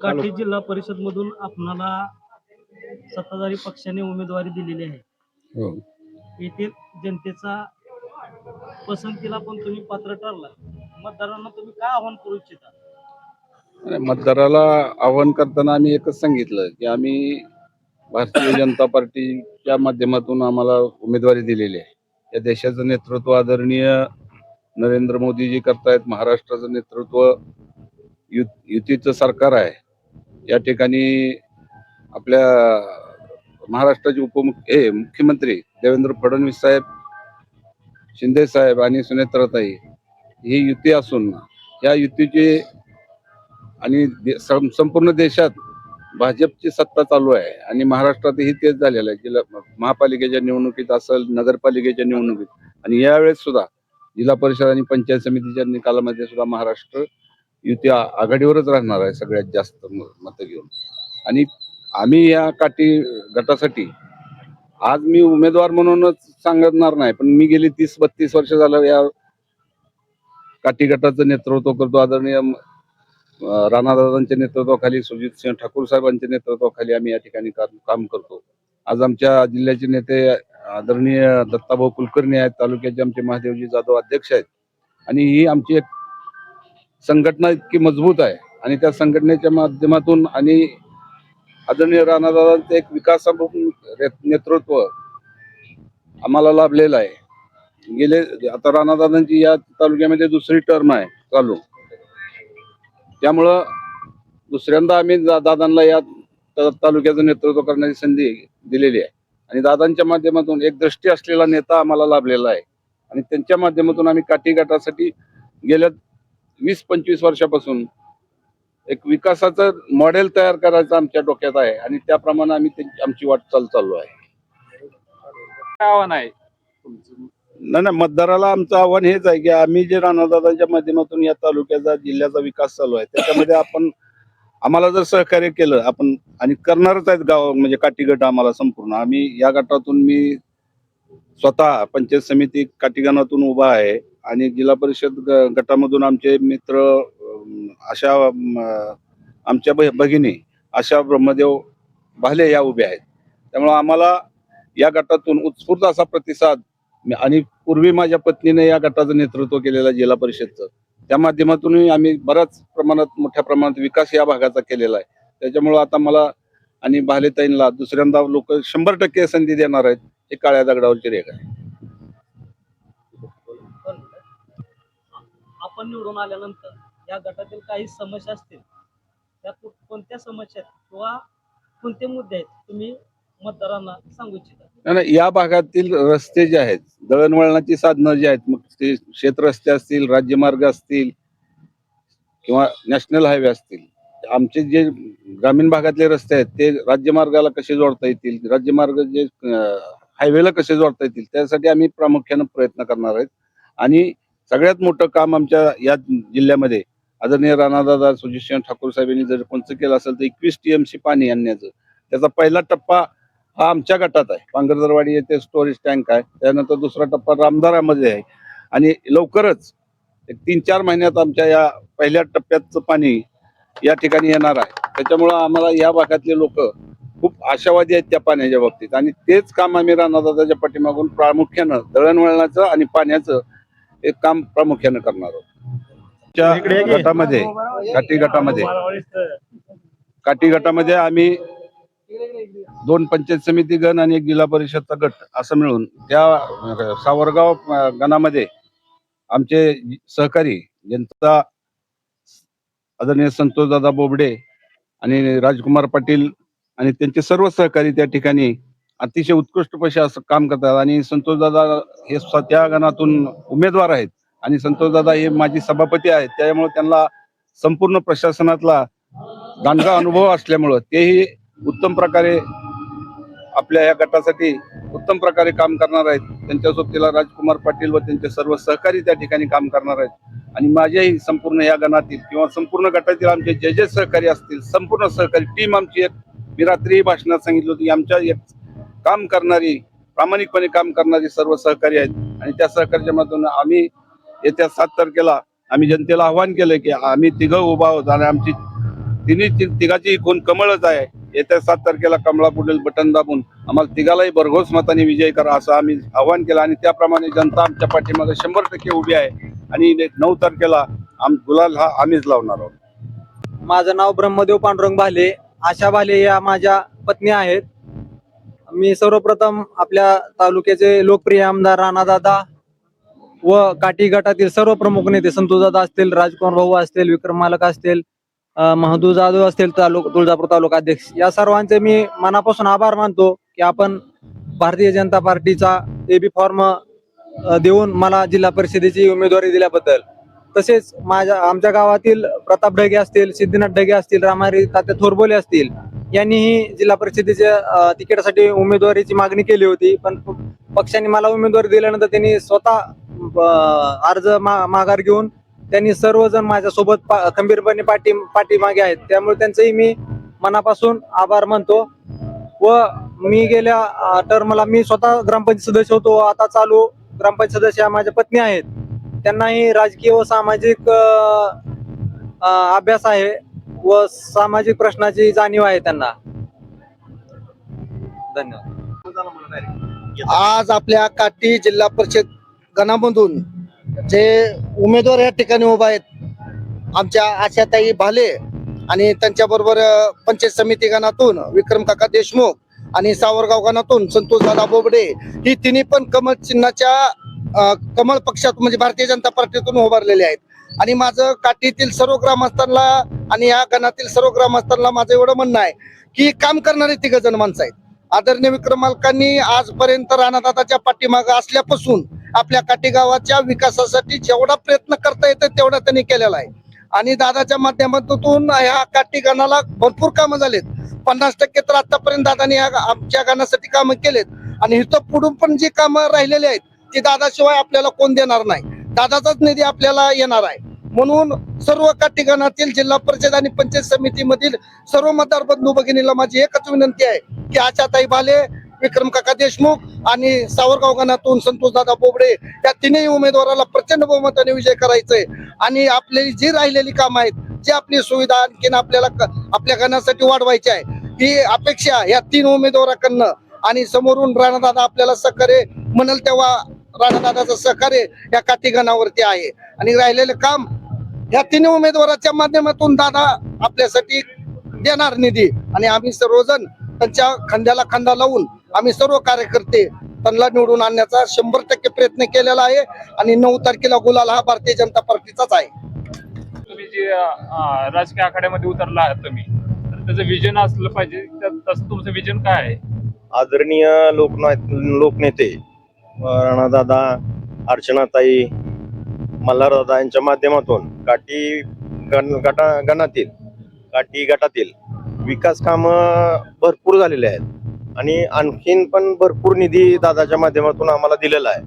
काठी जिल्हा परिषद मधून आपणाला सत्ताधारी पक्षाने उमेदवारी दिलेली आहे. हो. येथील जनतेचा पसंतीला पण तुम्ही पात्र ठरला. मतदारांना तुम्ही काय आव्हान करू इच्छिता? मतदाराला आव्हान करताना आम्ही एकच सांगितलं की आम्ही भारतीय जनता पार्टीच्या माध्यमातून आम्हाला उमेदवारी दिलेली आहे. या देशाचं नेतृत्व आदरणीय नरेंद्र मोदीजी करतायत. महाराष्ट्राचं नेतृत्व युतीचं सरकार आहे. या ठिकाणी आपल्या महाराष्ट्राचे मुख्यमंत्री देवेंद्र फडणवीस साहेब, शिंदे साहेब आणि सुनेत्राताई ही युती असून या युतीची आणि संपूर्ण देशात भाजपची सत्ता चालू आहे आणि महाराष्ट्रातही तेच झालेलं आहे. जिल्हा महापालिकेच्या निवडणुकीत असेल, नगरपालिकेच्या निवडणुकीत आणि यावेळेस सुद्धा जिल्हा परिषद आणि पंचायत समितीच्या निकालामध्ये सुद्धा महाराष्ट्र युती आघाडीवरच राहणार आहे सगळ्यात जास्त मतं घेऊन. आणि आम्ही या काठी गटासाठी आज मी उमेदवार म्हणूनच सांगणार नाही, पण मी गेली 30-32 वर्ष झालं या काठी गटाचं नेतृत्व करतो. आदरणीय राणादादांच्या नेतृत्वाखाली, सुजितसिंह ठाकूर साहेबांच्या नेतृत्वाखाली आम्ही या ठिकाणी काम करतो. आज आमच्या जिल्ह्याचे नेते आदरणीय दत्ताभाऊ कुलकर्णी आहेत, तालुक्याचे आमचे महादेवजी जाधव अध्यक्ष आहेत आणि ही आमची एक संघटना इतकी मजबूत आहे आणि त्या संघटनेच्या माध्यमातून आणि आदरणीय राणादादांचं एक विकासात्मक नेतृत्व आम्हाला लाभलेलं आहे. गेले आता राणादादांची या तालुक्यामध्ये दुसरी टर्म आहे चालू, त्यामुळं दुसऱ्यांदा आम्ही दादांना या तालुक्याचं नेतृत्व करण्याची संधी दिलेली आहे आणि दादांच्या माध्यमातून एक दृष्टी असलेला नेता आम्हाला लाभलेला आहे आणि त्यांच्या माध्यमातून आम्ही काठी गटासाठी गेल्या 20-25 वर्षापासून एक विकासाचं मॉडेल तयार करायचं आमच्या डोक्यात आहे आणि त्याप्रमाणे आम्ही आमची वाटचाल चालू आहे. काय आव्हान आहे? नाही, मतदाराला आमचं आव्हान हेच आहे की आम्ही जे राणादादांच्या माध्यमातून या तालुक्याचा, जिल्ह्याचा विकास चालू आहे त्याच्यामध्ये आम्हाला जर सहकार्य केलं आपण आणि करणारच आहेत गाव म्हणजे काठी गट आम्हाला संपूर्ण. आम्ही या गटातून मी स्वतः पंचायत समिती काठी गणातून उभा आहे आणि जिल्हा परिषद गटामधून आमचे मित्र आशा आमच्या भगिनी आशा ब्रह्मदेव भाले या उभ्या आहेत. त्यामुळे आम्हाला या गटातून उत्स्फूर्त असा प्रतिसाद आणि पूर्वी माझ्या पत्नीने या गटाचं नेतृत्व केलेलं जिल्हा परिषदचं, त्या माध्यमातूनही आम्ही बऱ्याच प्रमाणात मोठ्या प्रमाणात विकास या भागाचा केलेला आहे. त्याच्यामुळं आता मला आणि भालेताईंना दुसऱ्यांदा लोक 100% संधी देणार आहेत. हे काळ्या दगडावरची रेख आहे. आपण निवडून आल्यानंतर या गटातील काही समस्या असतील, त्या कोणत्या समस्या किंवा कोणते मुद्दे आहेत तुम्ही मतदारांना सांगू इच्छिता? नाही, या भागातील रस्ते जे आहेत, दळणवळणाची साधनं जी आहेत, मग ते शेतरस्ते असतील, राज्यमार्ग असतील किंवा नॅशनल हायवे असतील, आमचे जे ग्रामीण भागातले रस्ते आहेत ते राज्यमार्गाला कसे जोडता येतील, राज्यमार्ग जे हायवेला कसे जोडता येतील त्यासाठी आम्ही प्रामुख्याने प्रयत्न करणार आहेत. आणि सगळ्यात मोठं काम आमच्या या जिल्ह्यामध्ये आदरणीय राणादादा, सुजितसिंह ठाकूर साहेबांनी जर कोणतं केलं असेल तर 21 TMC पाणी आणण्याचं, त्याचा पहिला टप्पा हा आमच्या गटात आहे. पांगरदरवाडी येथे स्टोरेज टँक आहे, त्यानंतर दुसरा टप्पा रामदारामध्ये आहे आणि लवकरच एक 3-4 महिन्यात आमच्या या पहिल्या टप्प्याचं पाणी या ठिकाणी येणार आहे. त्याच्यामुळं आम्हाला या भागातले लोक खूप आशावादी आहेत त्या पाण्याच्या बाबतीत आणि तेच काम आम्ही राणादादाच्या पाठीमागून प्रामुख्यानं दळणवळणाचं आणि पाण्याचं एक काम प्रामुख्यानं करणार आहोत. गटामध्ये काठी गटामध्ये आम्ही 2 पंचायत समिती गण आणि 1 जिल्हा परिषदचा गट असं मिळून त्या सावरगाव गणामध्ये आमचे सहकारी जनता आदरणीय संतोषदादा बोबडे आणि राजकुमार पाटील आणि त्यांचे सर्व सहकारी त्या ठिकाणी अतिशय उत्कृष्टपणे असं काम करतात आणि संतोषदादा हे त्या गणातून उमेदवार आहेत आणि संतोषदादा हे माजी सभापती आहेत. त्यामुळे त्यांना संपूर्ण प्रशासनातला दांडगा अनुभव असल्यामुळं तेही उत्तम प्रकारे आपल्या या गटासाठी उत्तम प्रकारे काम करणार आहेत. त्यांच्या सोबतीला राजकुमार पाटील व त्यांचे सर्व सहकारी त्या ठिकाणी काम करणार आहेत आणि माझ्याही संपूर्ण या गणातील किंवा संपूर्ण गटातील आमचे जे सहकारी असतील, संपूर्ण सहकारी टीम आमची एक, मी रात्री भाषणात सांगितलं होतं की आमच्या एक काम करणारी, प्रामाणिकपणे काम करणारी सर्व सहकारी आहेत आणि त्या सहकार्याच्या माध्यमातून आम्ही येत्या 7 तारखेला आम्ही जनतेला आव्हान केलं की आम्ही तिघं उभा आहोत आणि आमची तिन्ही तिघाची कोण कमळच आहे. येत्या 7 तारखेला कमळा पुढील बटन दाबून आम्हाला तिघालाही भरघोस मताने विजयी करा असं आम्ही आवाहन केलं आणि त्याप्रमाणे जनता आमच्या पाठीमागे 100% उभी आहे आणि 9 तारखेला गुलाल हा आम्हीच लावणार आहोत. माझं नाव ब्रह्मदेव पांडुरंग भाले. आशा भाले या माझ्या पत्नी आहेत. मी सर्वप्रथम आपल्या तालुक्याचे लोकप्रिय आमदार राणादादा व काठी गटातील सर्व प्रमुख नेते संतोषदादा असतील, राजकुमार भाऊ असतील, विक्रम मालक असतील, महदू जाधव असतील, तुळजापूर तालुका अध्यक्ष, या सर्वांचे मी मनापासून आभार मानतो की आपण भारतीय जनता पार्टीचा एबी फॉर्म देऊन मला जिल्हा परिषदेची उमेदवारी दिल्याबद्दल. तसेच आमच्या गावातील प्रताप ढगे असतील, सिद्धीनाथ ढगे असतील, रामारी तात्या थोरबोले असतील, यांनीही जिल्हा परिषदेच्या तिकीटासाठी उमेदवारीची मागणी केली होती. पण पक्षाने मला उमेदवारी दिल्यानंतर त्यांनी स्वतः अर्ज माघार घेऊन त्यांनी सर्वजण माझ्यासोबत खंबीरपणे पाठीमागे आहेत. त्यामुळे त्यांचंही मी मनापासून आभार मानतो. व मी गेल्या टर्मला मी स्वतः ग्रामपंचायत सदस्य होतो. आता चालू ग्रामपंचायत सदस्य माझ्या पत्नी आहेत. त्यांनाही राजकीय व सामाजिक अभ्यास आहे व सामाजिक प्रश्नाची जाणीव आहे त्यांना. धन्यवाद. आज आपल्या काटी जिल्हा परिषद गणामधून जे उमेदवार या ठिकाणी उभा आहेत, आमच्या आशाताई भाले आणि त्यांच्याबरोबर पंचायत समिती गणातून विक्रम काका देशमुख आणि सावरगाव गणातून संतोषदादा बोबडे, ही तिन्ही पण कमळ चिन्हाच्या कमळ पक्षात म्हणजे भारतीय जनता पार्टीतून उभारलेले आहेत. आणि माझं काठीतील सर्व ग्रामस्थांना आणि या गणातील सर्व ग्रामस्थांना माझं एवढं म्हणणं आहे की काम करणारे 3 जण माणसं आहेत. आदरणीय विक्रम मालकांनी आजपर्यंत राणादादाच्या पाठीमागे असल्यापासून आपल्या काठी गावाच्या विकासासाठी जेवढा प्रयत्न करता येतं तेवढा त्यांनी केलेला आहे. आणि दादाच्या माध्यमातून ह्या काठी गणाला भरपूर कामं झालेत. 50% तर आतापर्यंत दादाने आमच्या गणासाठी कामं केलेत. आणि इथं पुढून पण जी कामं राहिलेली आहेत ती दादाशिवाय आपल्याला कोण देणार नाही. दादाचाच निधी आपल्याला येणार आहे. म्हणून सर्व काठी गणातील जिल्हा परिषद आणि पंचायत समितीमधील सर्व मतदार बंधू भगिनीला माझी एकच विनंती आहे की आशाताई भाले, विक्रम काका देशमुख आणि सावरगाव गणातून संतोषदादा बोबडे या तिन्ही उमेदवाराला प्रचंड बहुमताने विजय करायचंय. आणि आपली जी राहिलेली कामं आहेत, जी आपली सुविधा आणखीन आपल्याला आपल्या गणासाठी वाढवायची आहे, ही अपेक्षा या 3 उमेदवाराकडनं आणि समोरून राणादादा आपल्याला सहकार्य म्हणाल तेव्हा राणादादाचं सहकार्य या काठी गणावरती आहे. आणि राहिलेलं काम या 3 उमेदवाराच्या माध्यमातून दादा आपल्यासाठी देणार निधी. आणि आम्ही सर्वजण त्यांच्या खांद्याला खांदा लावून आम्ही सर्व कार्यकर्ते त्यांना निवडून आणण्याचा 100% प्रयत्न केलेला आहे. आणि 9 तारखेला गुलाल हा भारतीय जनता पार्टीचाच आहे. तुम्ही जे राजकीय आखाड्यामध्ये उतरला आहात तुम्ही, तर त्याचं विजन असलं पाहिजे. तसं तुमचं विजन काय आहे? आदरणीय लोकनेते राणादादा, अर्चनाताई, मल्हारदादा यांच्या माध्यमातून काठी गटातील विकास कामं भरपूर झालेले आहेत. आणि आणखीन पण भरपूर निधी दादाच्या माध्यमातून आम्हाला दिलेला आहे.